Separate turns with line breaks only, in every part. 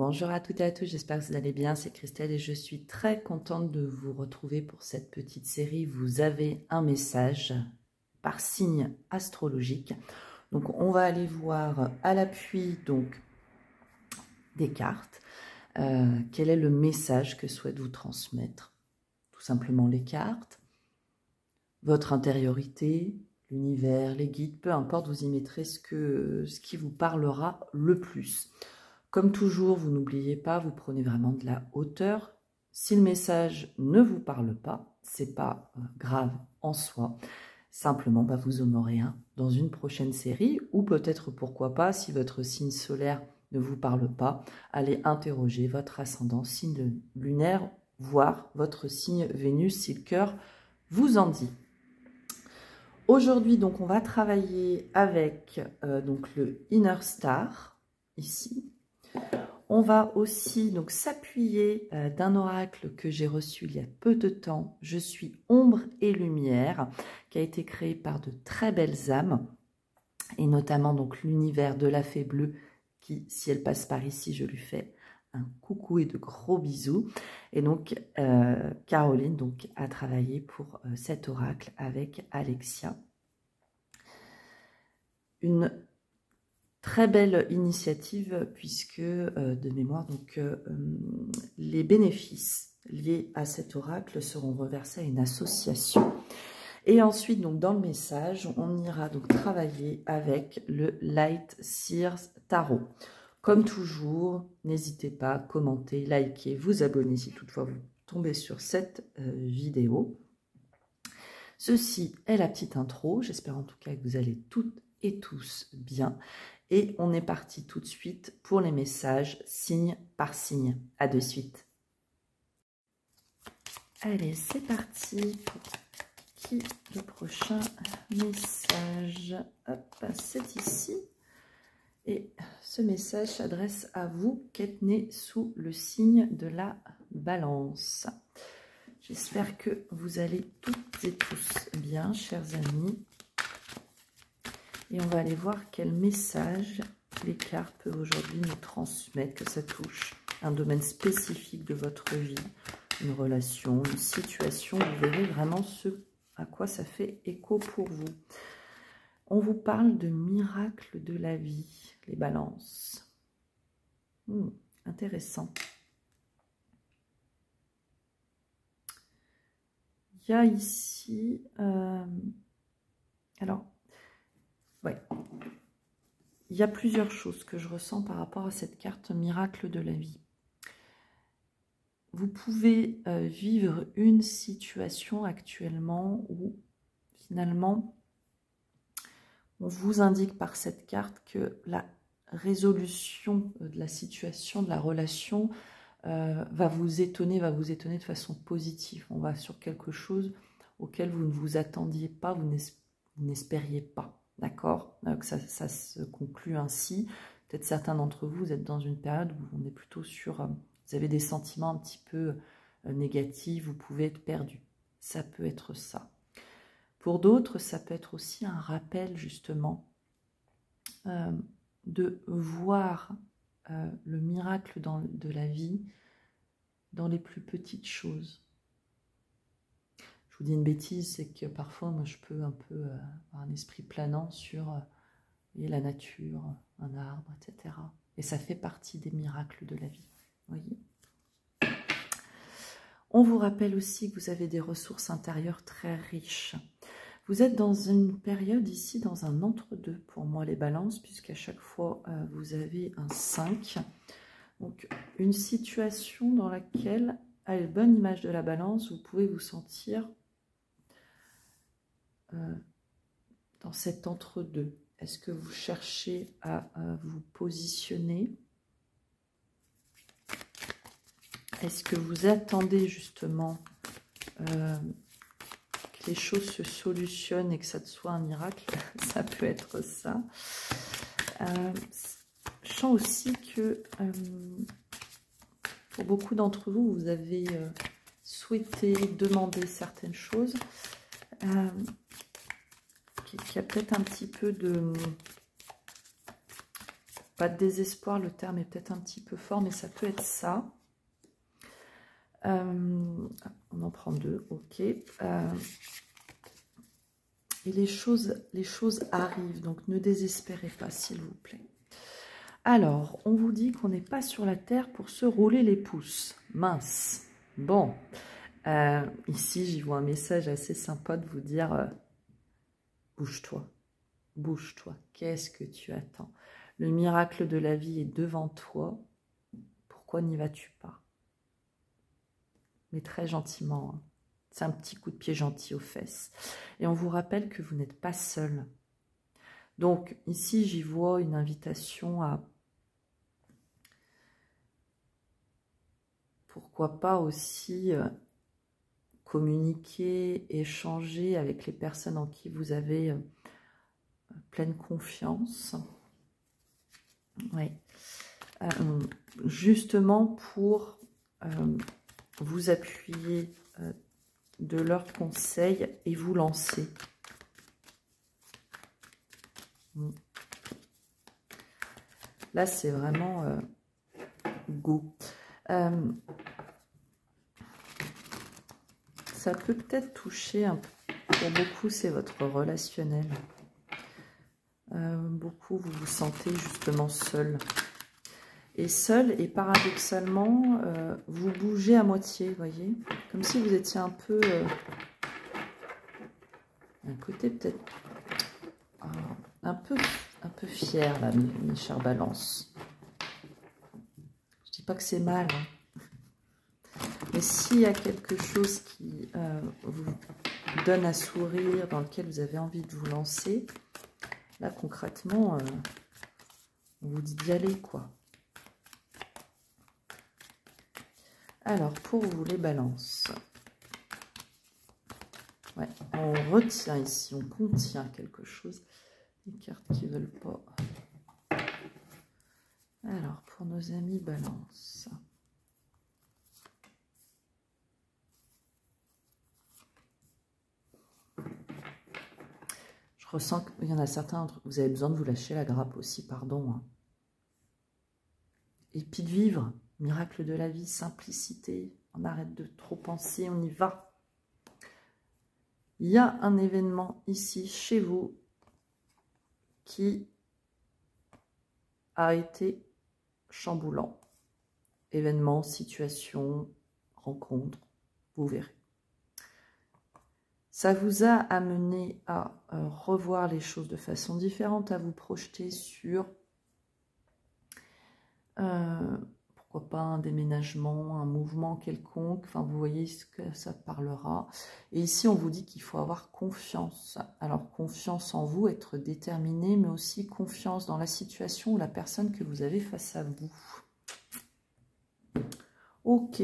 Bonjour à toutes et à tous, j'espère que vous allez bien, c'est Christelle et je suis très contente de vous retrouver pour cette petite série. Vous avez un message par signe astrologique. Donc on va aller voir à l'appui donc des cartes, quel est le message que souhaitent vous transmettre. Tout simplement les cartes, votre intériorité, l'univers, les guides, peu importe, vous y mettrez ce qui vous parlera le plus. Comme toujours, vous n'oubliez pas, vous prenez vraiment de la hauteur. Si le message ne vous parle pas, c'est pas grave en soi. Simplement, vous en aurez un dans une prochaine série, ou peut-être, pourquoi pas, si votre signe solaire ne vous parle pas, allez interroger votre ascendant signe lunaire, voire votre signe Vénus, si le cœur vous en dit. Aujourd'hui, donc, on va travailler avec donc le Inner Star, ici. On va aussi donc s'appuyer d'un oracle que j'ai reçu il y a peu de temps. Je suis ombre et lumière, qui a été créé par de très belles âmes, et notamment donc l'univers de la fée bleue, qui, si elle passe par ici, je lui fais un coucou et de gros bisous. Et donc Caroline donc a travaillé pour cet oracle avec Alexia. Une très belle initiative puisque, de mémoire, donc, les bénéfices liés à cet oracle seront reversés à une association. Et ensuite, donc, dans le message, on ira donc travailler avec le Light Seers Tarot. Comme toujours, n'hésitez pas à commenter, liker, vous abonner si toutefois vous tombez sur cette vidéo. Ceci est la petite intro. J'espère en tout cas que vous allez toutes et tous bien. Et on est parti tout de suite pour les messages signe par signe. À de suite. Allez, c'est parti. Pour qui le prochain message? Hop, c'est ici. Et ce message s'adresse à vous qui êtes né sous le signe de la Balance. J'espère que vous allez toutes et tous bien, chers amis. Et on va aller voir quel message les cartes peuvent aujourd'hui nous transmettre, que ça touche un domaine spécifique de votre vie, une relation, une situation. Vous verrez vraiment ce à quoi ça fait écho pour vous. On vous parle de miracles de la vie, les balances. Intéressant. Il y a ici... alors... ouais, il y a plusieurs choses que je ressens par rapport à cette carte miracle de la vie. Vous pouvez vivre une situation actuellement où finalement on vous indique par cette carte que la résolution de la situation, de la relation va vous étonner de façon positive. On va sur quelque chose auquel vous ne vous attendiez pas, vous n'espériez pas. D'accord, que ça se conclut ainsi. Peut-être certains d'entre vous, vous êtes dans une période où on est plutôt sur... vous avez des sentiments un petit peu négatifs, vous pouvez être perdu. Ça peut être ça. Pour d'autres, ça peut être aussi un rappel, justement, de voir le miracle de la vie dans les plus petites choses. Je vous dis une bêtise, c'est que parfois, moi, je peux un peu avoir un esprit planant sur la nature, un arbre, etc. Et ça fait partie des miracles de la vie. Voyez. On vous rappelle aussi que vous avez des ressources intérieures très riches. Vous êtes dans une période ici, dans un entre-deux pour moi, les balances, puisqu'à chaque fois, vous avez un 5. Donc, une situation dans laquelle, à une bonne image de la balance, vous pouvez vous sentir dans cet entre-deux. Est-ce que vous cherchez à vous positionner? Est-ce que vous attendez justement que les choses se solutionnent et que ça soit un miracle? Ça peut être ça. Je sens aussi que pour beaucoup d'entre vous, vous avez souhaité demander certaines choses. Qu'il y a peut-être un petit peu de pas de désespoir, le terme est peut-être un petit peu fort, mais ça peut être ça. On en prend deux, ok. Et les choses arrivent, donc ne désespérez pas, s'il vous plaît. Alors, on vous dit qu'on n'est pas sur la terre pour se rouler les pouces. Mince. Bon, ici, j'y vois un message assez sympa de vous dire bouge-toi, bouge-toi. Qu'est-ce que tu attends? Le miracle de la vie est devant toi. Pourquoi n'y vas-tu pas? Mais très gentiment, hein. C'est un petit coup de pied gentil aux fesses. Et on vous rappelle que vous n'êtes pas seul. Donc, ici, j'y vois une invitation à... Pourquoi pas aussi communiquer, échanger avec les personnes en qui vous avez pleine confiance. Oui. Justement pour vous appuyer de leurs conseils et vous lancer. Là, c'est vraiment go. Ça peut peut-être toucher, pour beaucoup, c'est votre relationnel. Beaucoup, vous vous sentez justement seul. Et seul, et paradoxalement, vous bougez à moitié, vous voyez, comme si vous étiez un peu... d'un côté peut-être un peu fier, là, mes chères balances. Je dis pas que c'est mal, hein. Mais s'il y a quelque chose qui vous donne à sourire, dans lequel vous avez envie de vous lancer, là, concrètement, on vous dit d'y aller, quoi. Alors, pour vous, les balances. Ouais, on retient ici, on contient quelque chose. Les cartes qui ne veulent pas. Alors, pour nos amis balance. Je ressens qu'il y en a certains, vous avez besoin de vous lâcher la grappe aussi, pardon. Hein. Et puis de vivre, miracle de la vie, simplicité. On arrête de trop penser, on y va. Il y a un événement ici, chez vous, qui a été chamboulant. Événement, situation, rencontre, vous verrez. Ça vous a amené à revoir les choses de façon différente, à vous projeter sur, pourquoi pas un déménagement, un mouvement quelconque, enfin vous voyez ce que ça parlera. Et ici on vous dit qu'il faut avoir confiance. Alors confiance en vous, être déterminé, mais aussi confiance dans la situation ou la personne que vous avez face à vous. Ok,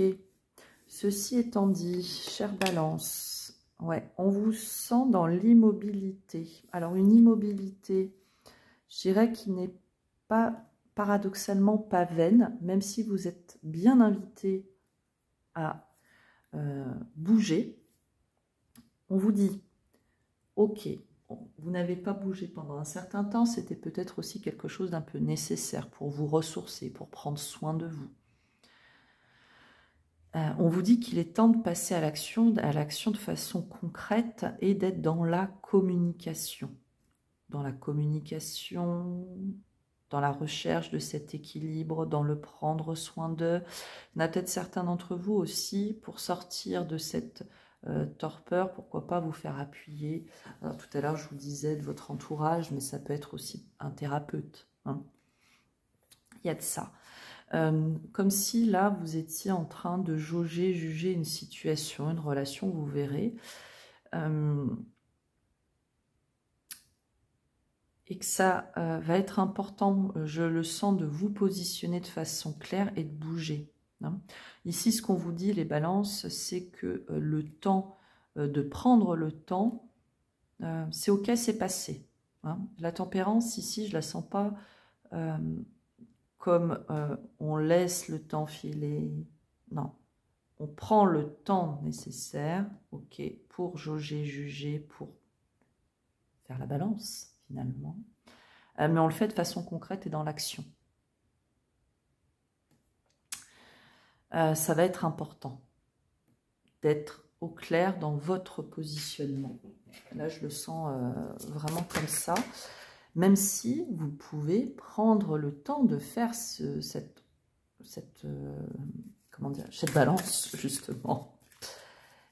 ceci étant dit, chère Balance, ouais, on vous sent dans l'immobilité. Alors, une immobilité, je dirais qui n'est pas, paradoxalement, pas vaine, même si vous êtes bien invité à bouger. On vous dit, ok, vous n'avez pas bougé pendant un certain temps, c'était peut-être aussi quelque chose d'un peu nécessaire pour vous ressourcer, pour prendre soin de vous. On vous dit qu'il est temps de passer à l'action de façon concrète et d'être dans la communication. Dans la communication, dans la recherche de cet équilibre, dans le prendre soin d'eux. Il y en a peut-être certains d'entre vous aussi, pour sortir de cette torpeur, pourquoi pas vous faire appuyer. Alors, tout à l'heure, je vous disais de votre entourage, mais ça peut être aussi un thérapeute. Hein. Il y a de ça. Comme si là vous étiez en train de jauger, juger une situation, une relation, vous verrez, et que ça va être important, je le sens, de vous positionner de façon claire et de bouger. Hein. Ici, ce qu'on vous dit, les balances, c'est que le temps, de prendre le temps, c'est ok, c'est passé. Hein. La tempérance, ici, je la sens pas... comme on laisse le temps filer. Non, on prend le temps nécessaire, ok, pour jauger, juger, pour faire la balance, finalement. Mais on le fait de façon concrète et dans l'action. ça va être important d'être au clair dans votre positionnement. Là, je le sens vraiment comme ça. Même si vous pouvez prendre le temps de faire cette balance, justement.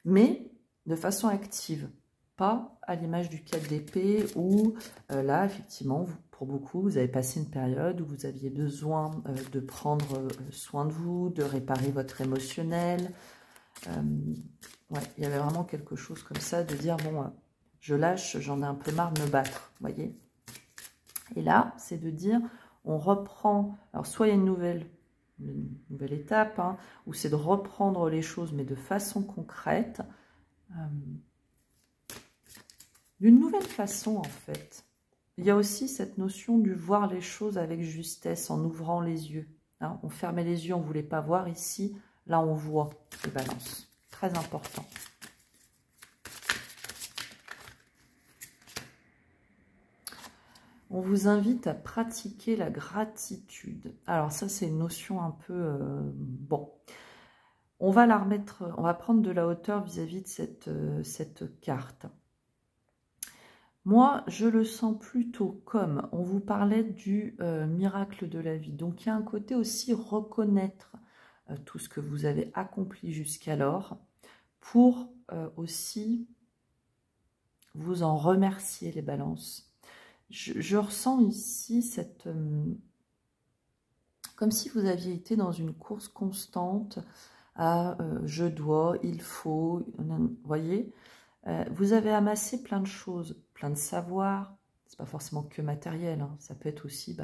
Mais de façon active. Pas à l'image du 4 d'épée où, là, effectivement, pour beaucoup, vous avez passé une période où vous aviez besoin de prendre soin de vous, de réparer votre émotionnel. Ouais, il y avait vraiment quelque chose comme ça, de dire, bon, je lâche, j'en ai un peu marre de me battre, vous voyez. Et là, c'est de dire, on reprend, alors soit il y a une nouvelle étape, hein, où c'est de reprendre les choses, mais de façon concrète, d'une nouvelle façon, en fait. Il y a aussi cette notion du voir les choses avec justesse, en ouvrant les yeux. Hein. On fermait les yeux, on ne voulait pas voir. Ici, là, on voit les balances. Très important. On vous invite à pratiquer la gratitude. Alors ça, c'est une notion un peu... bon, on va la remettre, on va prendre de la hauteur vis-à-vis de cette carte. Moi, je le sens plutôt comme, on vous parlait du miracle de la vie. Donc, il y a un côté aussi reconnaître tout ce que vous avez accompli jusqu'alors pour aussi vous en remercier, les balances. Je ressens ici cette... comme si vous aviez été dans une course constante à je dois, il faut, vous voyez, vous avez amassé plein de choses, plein de savoirs, c'est pas forcément que matériel, hein, ça peut être aussi,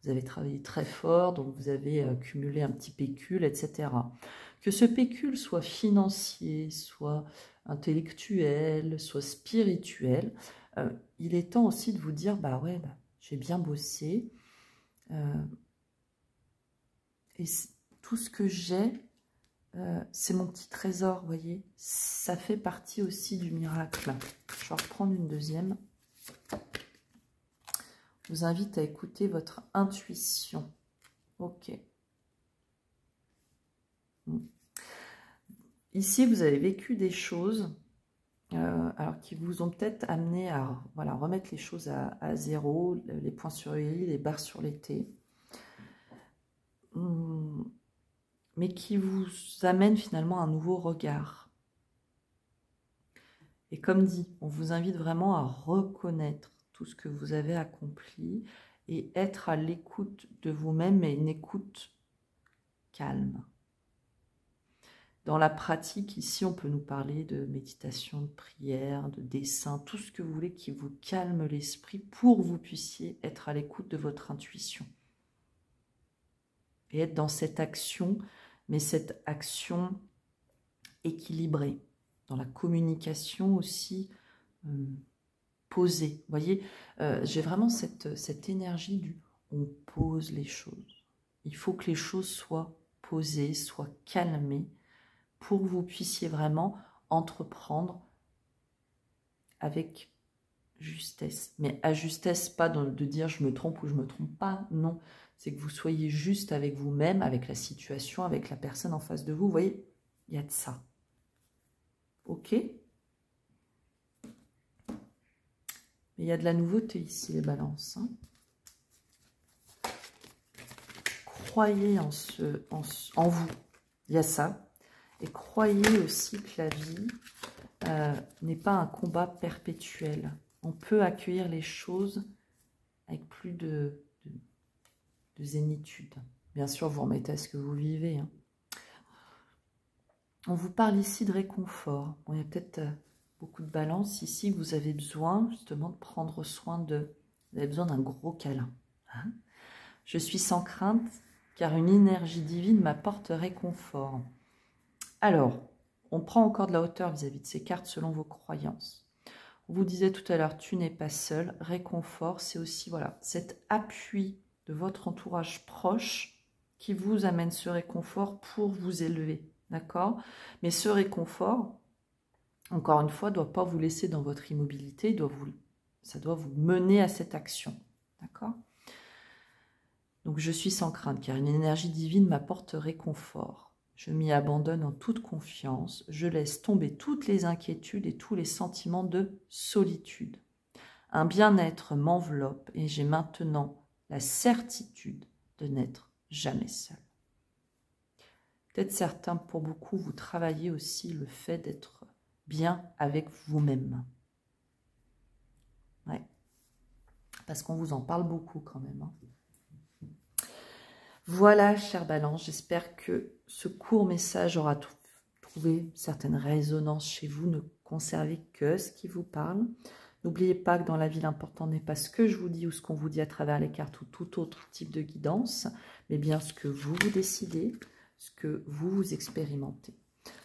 vous avez travaillé très fort, donc vous avez cumulé un petit pécule, etc. Que ce pécule soit financier, soit intellectuel, soit spirituel, il est temps aussi de vous dire, ouais, j'ai bien bossé, et tout ce que j'ai, c'est mon petit trésor, vous voyez. Ça fait partie aussi du miracle. Je vais en reprendre une deuxième. Je vous invite à écouter votre intuition. Ok. Ici, vous avez vécu des choses alors qui vous ont peut-être amené à remettre les choses à zéro, les points sur les i, les barres sur les t. Mais qui vous amène finalement un nouveau regard. Et comme dit, on vous invite vraiment à reconnaître tout ce que vous avez accompli et être à l'écoute de vous-même, mais une écoute calme. Dans la pratique, ici, on peut nous parler de méditation, de prière, de dessin, tout ce que vous voulez qui vous calme l'esprit pour que vous puissiez être à l'écoute de votre intuition. Et être dans cette action, mais cette action équilibrée. Dans la communication aussi posée. Vous voyez, j'ai vraiment cette énergie du on pose les choses. Il faut que les choses soient posées, soient calmées pour que vous puissiez vraiment entreprendre avec justesse. Mais à justesse, pas de dire je me trompe ou je me trompe pas, non. C'est que vous soyez juste avec vous-même, avec la situation, avec la personne en face de vous. Vous voyez, il y a de ça. Ok ? Mais il y a de la nouveauté ici, les balances. Hein. Croyez en vous. Il y a ça. Et croyez aussi que la vie n'est pas un combat perpétuel. On peut accueillir les choses avec plus de zénitude. Bien sûr, vous remettez à ce que vous vivez. Hein. On vous parle ici de réconfort. Bon, il y a peut-être beaucoup de balance ici. Vous avez besoin justement de prendre soin de... Vous avez besoin d'un gros câlin. Hein. Je suis sans crainte car une énergie divine m'apporte réconfort. Alors, on prend encore de la hauteur vis-à-vis de ces cartes selon vos croyances. On vous disait tout à l'heure, tu n'es pas seul. Réconfort, c'est aussi cet appui de votre entourage proche qui vous amène ce réconfort pour vous élever. D'accord? Mais ce réconfort, encore une fois, ne doit pas vous laisser dans votre immobilité, ça doit vous mener à cette action. D'accord? Donc, je suis sans crainte, car une énergie divine m'apporte réconfort. Je m'y abandonne en toute confiance. Je laisse tomber toutes les inquiétudes et tous les sentiments de solitude. Un bien-être m'enveloppe et j'ai maintenant la certitude de n'être jamais seul. Peut-être certains, pour beaucoup, vous travaillez aussi le fait d'être bien avec vous-même. Ouais. Parce qu'on vous en parle beaucoup quand même. Hein. Voilà, chère Balance, j'espère que ce court message aura trouvé certaines résonances chez vous. Ne conservez que ce qui vous parle. N'oubliez pas que dans la vie, l'important n'est pas ce que je vous dis ou ce qu'on vous dit à travers les cartes ou tout autre type de guidance, mais bien ce que vous décidez, ce que vous expérimentez.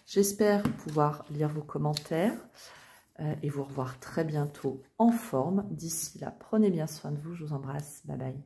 J'espère pouvoir lire vos commentaires et vous revoir très bientôt en forme. D'ici là, prenez bien soin de vous. Je vous embrasse. Bye bye.